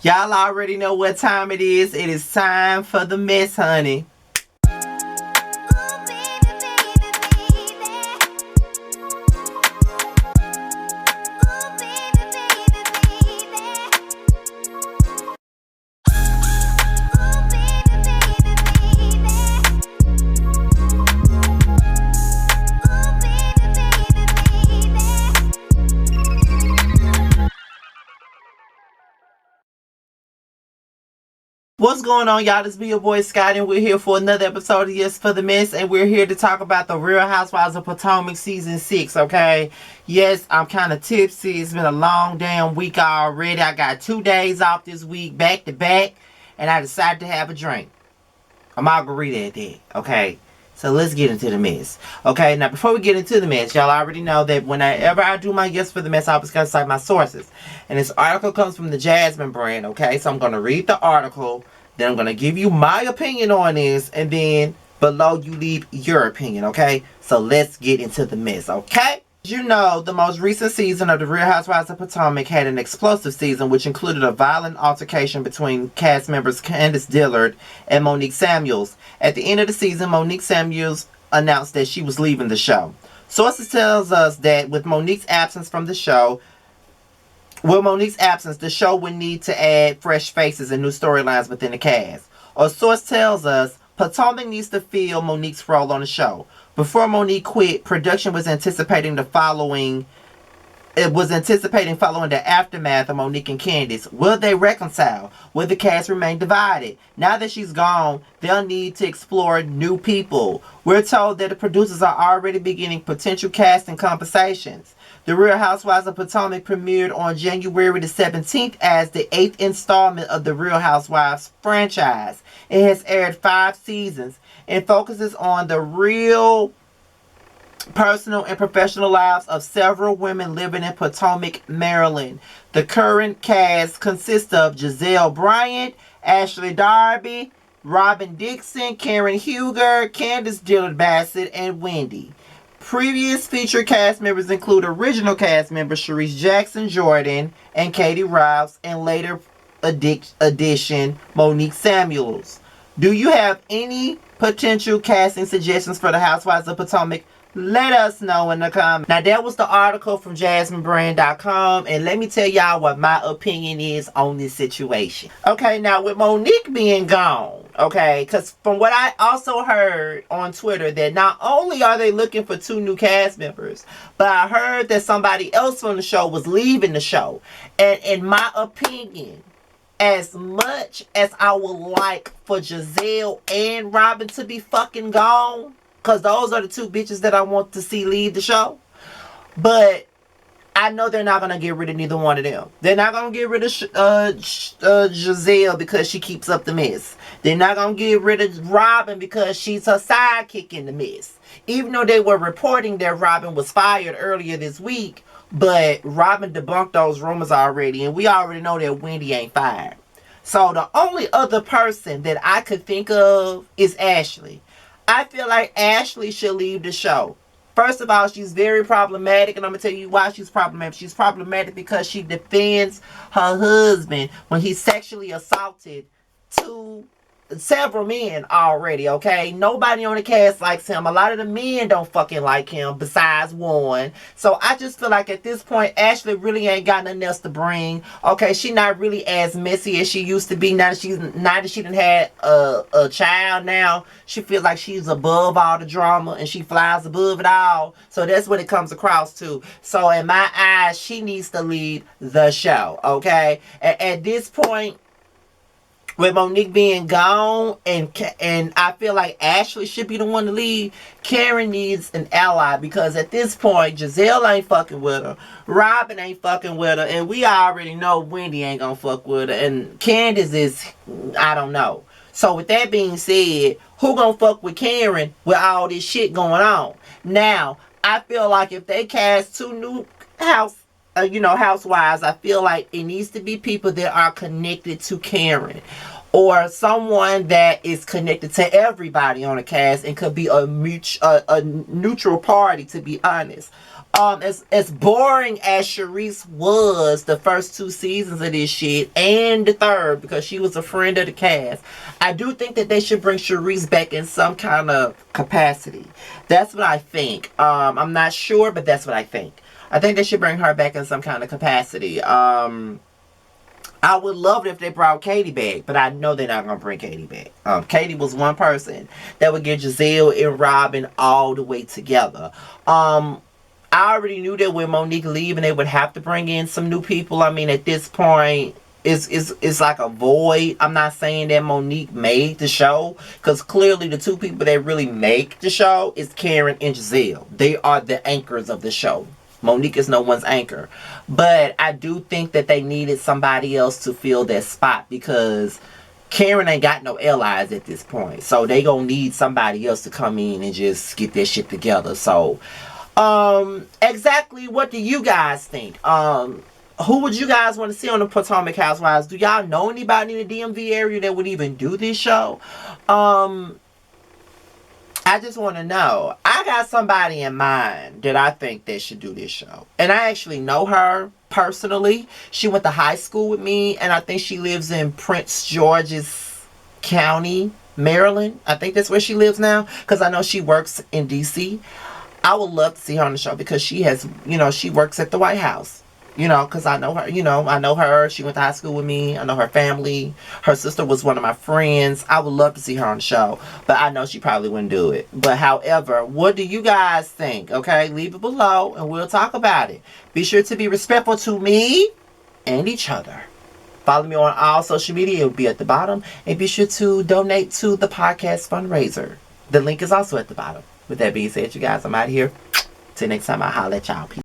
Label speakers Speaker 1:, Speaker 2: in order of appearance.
Speaker 1: Y'all already know what time it is. It is time for the mess, honey. What's going on, y'all? This be your boy Scott, and we're here for another episode of Yes for the Mess, and we're here to talk about the Real Housewives of Potomac season 6, okay? Yes, I'm kind of tipsy. It's been a long damn week already. I got 2 days off this week, back to back, and I decided to have a drink. A margarita at that, okay? So let's get into the mess. Okay, now before we get into the mess, y'all already know that whenever I do my Yes for the Mess, I always gotta cite my sources. And this article comes from the Jasmine brand, okay? So I'm gonna read the article, then I'm gonna give you my opinion on this, and then below you leave your opinion, okay? So let's get into the mess, okay? As you know, the most recent season of The Real Housewives of Potomac had an explosive season, which included a violent altercation between cast members Candace Dillard and Monique Samuels. At the end of the season, Monique Samuels announced that she was leaving the show. Sources tells us that with Monique's absence, the show would need to add fresh faces and new storylines within the cast. A source tells us Potomac needs to fill Monique's role on the show. Before Monique quit, production was anticipating following the aftermath of Monique and Candace. Will they reconcile? Will the cast remain divided? Now that she's gone, they'll need to explore new people. We're told that the producers are already beginning potential casting conversations. The Real Housewives of Potomac premiered on January the 17th as the 8th installment of the Real Housewives franchise. It has aired 5 seasons and focuses on the real personal and professional lives of several women living in Potomac, Maryland. The current cast consists of Giselle Bryant, Ashley Darby, Robin Dixon, Karen Huger, Candace Dillard Bassett, and Wendy. Previous featured cast members include original cast members Sharice Jackson Jordan and Katie Rouse, and later addition Monique Samuels. Do you have any potential casting suggestions for the Housewives of Potomac? Let us know in the comments. Now, that was the article from JasmineBrand.com, and let me tell y'all what my opinion is on this situation. Okay, now with Monique being gone, okay, because from what I also heard on Twitter, that not only are they looking for 2 new cast members, but I heard that somebody else from the show was leaving the show. And in my opinion, as much as I would like for Giselle and Robin to be fucking gone, because those are the 2 bitches that I want to see leave the show, but I know they're not going to get rid of neither one of them. They're not going to get rid of Giselle because she keeps up the mess. They're not going to get rid of Robin because she's her sidekick in the mess. Even though they were reporting that Robin was fired earlier this week, but Robin debunked those rumors already, and we already know that Wendy ain't fired. So the only other person that I could think of is Ashley. I feel like Ashley should leave the show. First of all, she's very problematic, and I'm going to tell you why she's problematic. She's problematic because she defends her husband when he sexually assaulted 2 several men already, okay? Nobody on the cast likes him. A lot of the men don't fucking like him besides one. So I just feel like at this point, Ashley really ain't got nothing else to bring. Okay, she not really as messy as she used to be. Now that she done had a child now, she feels like she's above all the drama and she flies above it all. So that's what it comes across to. So in my eyes, she needs to leave the show, okay? At this point, with Monique being gone, and I feel like Ashley should be the one to leave, Karen needs an ally, because at this point, Giselle ain't fucking with her, Robin ain't fucking with her, and we already know Wendy ain't gonna fuck with her, and Candace is, I don't know. So with that being said, who gonna fuck with Karen with all this shit going on? Now, I feel like if they cast 2 new housewives, I feel like it needs to be people that are connected to Karen, or someone that is connected to everybody on the cast and could be a neutral party, to be honest. As boring as Sharice was the first 2 seasons of this shit, and the third, because she was a friend of the cast, I do think that they should bring Sharice back in some kind of capacity. That's what I think. I'm not sure, but that's what I think. I think they should bring her back in some kind of capacity. I would love it if they brought Katie back, but I know they're not going to bring Katie back. Katie was one person that would get Giselle and Robin all the way together. I already knew that when Monique leaving, they would have to bring in some new people. I mean, at this point, it's like a void. I'm not saying that Monique made the show, because clearly the two people that really make the show is Karen and Giselle. They are the anchors of the show. Monique is no one's anchor. But I do think that they needed somebody else to fill that spot, because Karen ain't got no allies at this point. So they gonna need somebody else to come in and just get their shit together. So exactly what do you guys think? Who would you guys want to see on the Potomac Housewives? Do y'all know anybody in the DMV area that would even do this show? I just want to know. I got somebody in mind that I think that should do this show. And I actually know her personally. She went to high school with me, and I think she lives in Prince George's County, Maryland. I think that's where she lives now, because I know she works in DC. I would love to see her on the show, because she has, she works at the White House. Because I know her, I know her. She went to high school with me. I know her family. Her sister was one of my friends. I would love to see her on the show, but I know she probably wouldn't do it. But however, what do you guys think? Okay, leave it below and we'll talk about it. Be sure to be respectful to me and each other. Follow me on all social media. It will be at the bottom. And be sure to donate to the podcast fundraiser. The link is also at the bottom. With that being said, you guys, I'm out of here. Till next time, I'll holler at y'all. Peace.